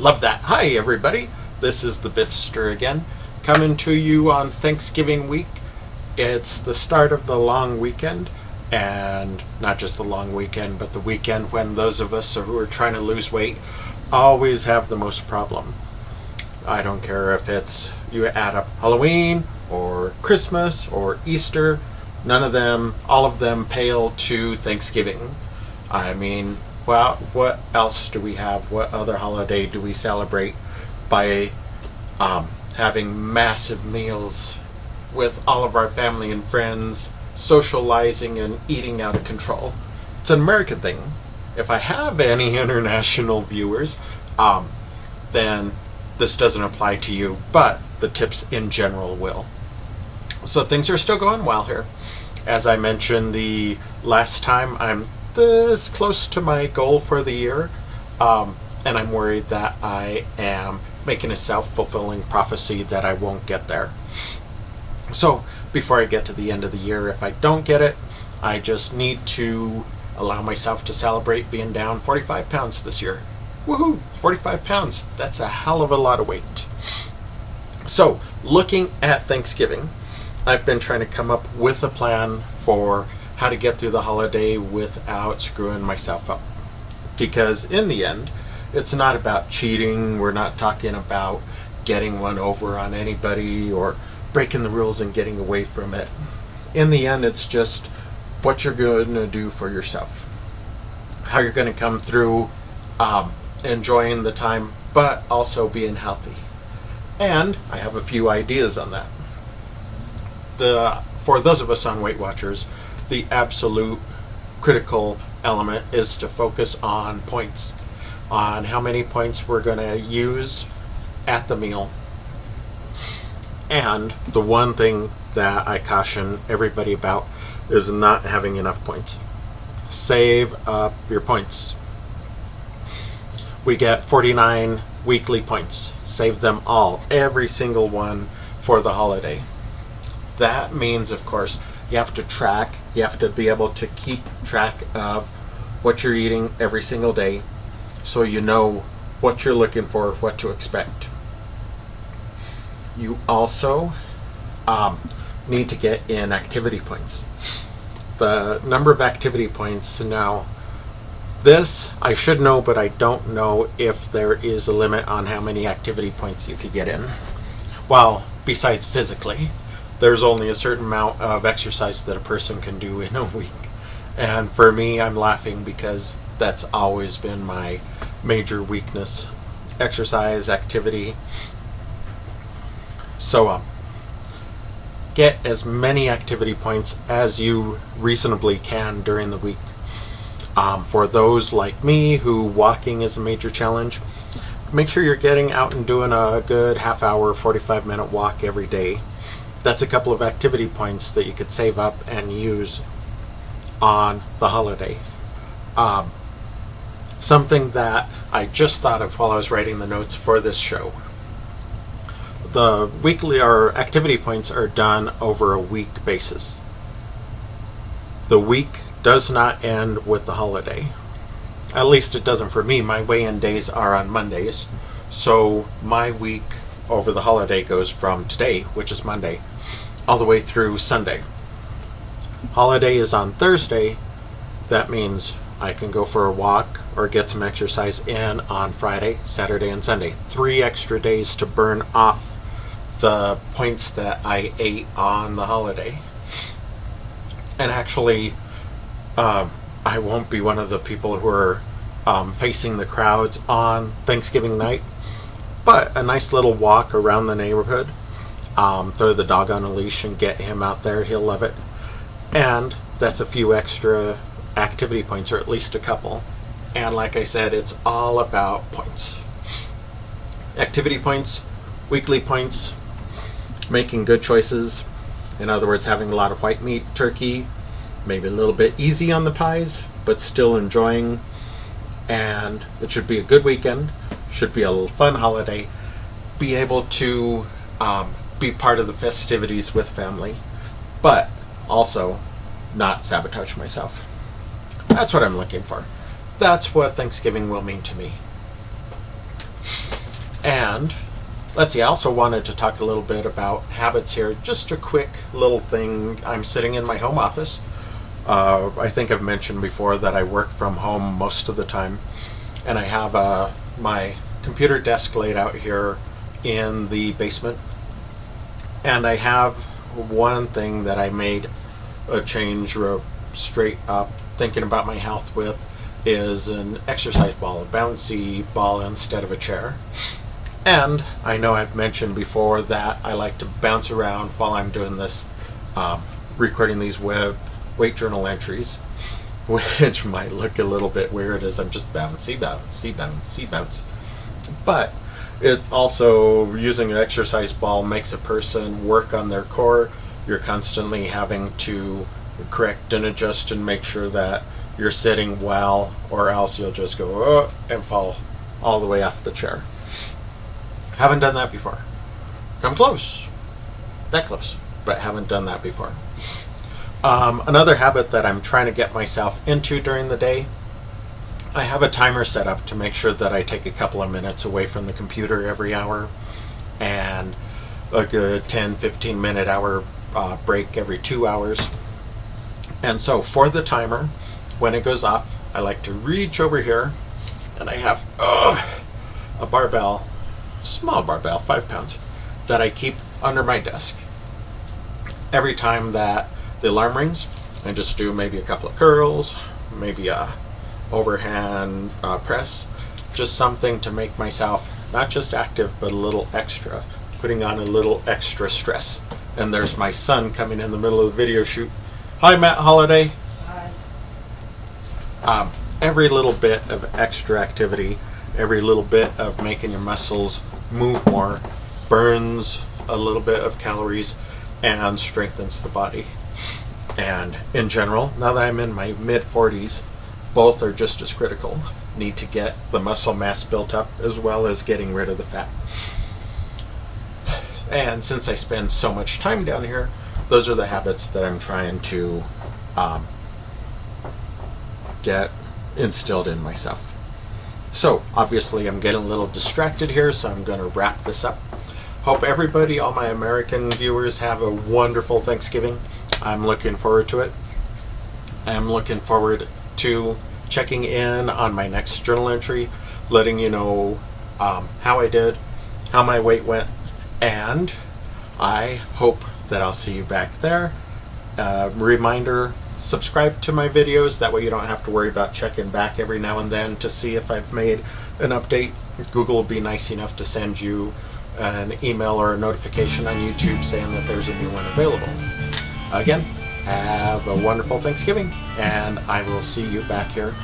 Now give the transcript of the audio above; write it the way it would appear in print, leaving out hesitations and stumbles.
Love that. Hi, everybody. This is the Biffster again, coming to you on Thanksgiving week. It's the start of the long weekend, and not just the long weekend, but the weekend when those of us who are trying to lose weight always have the most problem. I don't care if it's you add up Halloween or Christmas or Easter, none of them, all of them pale to Thanksgiving. I mean, well, what else do we have? What other holiday do we celebrate by having massive meals with all of our family and friends, socializing and eating out of control? It's an American thing. If I have any international viewers, then this doesn't apply to you, but the tips in general will. So things are still going well here. As I mentioned the last time, I'm this close to my goal for the year, and I'm worried that I am making a self-fulfilling prophecy that I won't get there. So before I get to the end of the year, if I don't get it, I just need to allow myself to celebrate being down 45 pounds this year. Woohoo! 45 pounds. That's a hell of a lot of weight. So looking at Thanksgiving, I've been trying to come up with a plan for how to get through the holiday without screwing myself up. Because in the end, it's not about cheating. We're not talking about getting one over on anybody or breaking the rules and getting away from it. In the end, it's just what you're going to do for yourself. How you're going to come through enjoying the time, but also being healthy. And I have a few ideas on that. For those of us on Weight Watchers, the absolute critical element is to focus on points, on how many points we're going to use at the meal. And the one thing that I caution everybody about is not having enough points. Save up your points. We get 49 weekly points. Save them all, every single one, for the holiday. That means, of course, you have to track, you have to be able to keep track of what you're eating every single day so you know what you're looking for, what to expect. You also need to get in activity points. The number of activity points now, this I should know, but I don't know if there is a limit on how many activity points you could get in. Well, besides physically, there's only a certain amount of exercise that a person can do in a week. And for me, I'm laughing because that's always been my major weakness. Exercise, activity. So get as many activity points as you reasonably can during the week. For those like me who walking is a major challenge, make sure you're getting out and doing a good half hour, 45-minute walk every day. That's a couple of activity points that you could save up and use on the holiday. Something that I just thought of while I was writing the notes for this show. The weekly or activity points are done over a week basis. The week does not end with the holiday. At least it doesn't for me. My weigh-in days are on Mondays. So my week over the holiday goes from today, which is Monday, all the way through Sunday. Holiday is on Thursday. That means I can go for a walk or get some exercise in on Friday, Saturday, and Sunday. 3 extra days to burn off the points that I ate on the holiday. And actually, I won't be one of the people who are facing the crowds on Thanksgiving night, but a nice little walk around the neighborhood, throw the dog on a leash and get him out there, he'll love it. And that's a few extra activity points, or at least a couple. And like I said, it's all about points. Activity points, weekly points, making good choices. In other words, having a lot of white meat, turkey, maybe a little bit easy on the pies, but still enjoying. And it should be a good weekend, should be a fun holiday, be able to be part of the festivities with family, but also not sabotage myself. That's what I'm looking for. That's what Thanksgiving will mean to me. And let's see, I also wanted to talk a little bit about habits here. Just a quick little thing. I'm sitting in my home office. I think I've mentioned before that I work from home most of the time, and I have my computer desk laid out here in the basement, and I have one thing that I made a change straight up thinking about my health with is an exercise ball, a bouncy ball instead of a chair. And I know I've mentioned before that I like to bounce around while I'm doing this, recording these weight journal entries, which might look a little bit weird as I'm just bouncy, bouncy, bouncy, bounce. But it also, using an exercise ball makes a person work on their core. You're constantly having to correct and adjust and make sure that you're sitting well, or else you'll just go and fall all the way off the chair. Haven't done that before. Come close, that close, but haven't done that before. Another habit that I'm trying to get myself into during the day, I have a timer set up to make sure that I take a couple of minutes away from the computer every hour, and a good 10-15 minute hour break every 2 hours. And so for the timer, when it goes off, I like to reach over here, and I have a barbell, small barbell, 5 pounds, that I keep under my desk. Every time that the alarm rings, I just do maybe a couple of curls, maybe a overhand press, just something to make myself not just active but a little extra, putting on a little extra stress. And there's my son coming in the middle of the video shoot. Hi, Matt Holiday. Hi. Every little bit of extra activity, every little bit of making your muscles move more, burns a little bit of calories and strengthens the body. And in general, now that I'm in my mid-40s, both are just as critical. Need to get the muscle mass built up as well as getting rid of the fat. And since I spend so much time down here, those are the habits that I'm trying to get instilled in myself. So obviously I'm getting a little distracted here, so I'm going to wrap this up. Hope everybody, all my American viewers, have a wonderful Thanksgiving. I'm looking forward to it. I'm looking forward to checking in on my next journal entry, letting you know how I did, how my weight went, and I hope that I'll see you back there. Reminder, subscribe to my videos, that way you don't have to worry about checking back every now and then to see if I've made an update. Google will be nice enough to send you an email or a notification on YouTube saying that there's a new one available. Again, have a wonderful Thanksgiving, and I will see you back here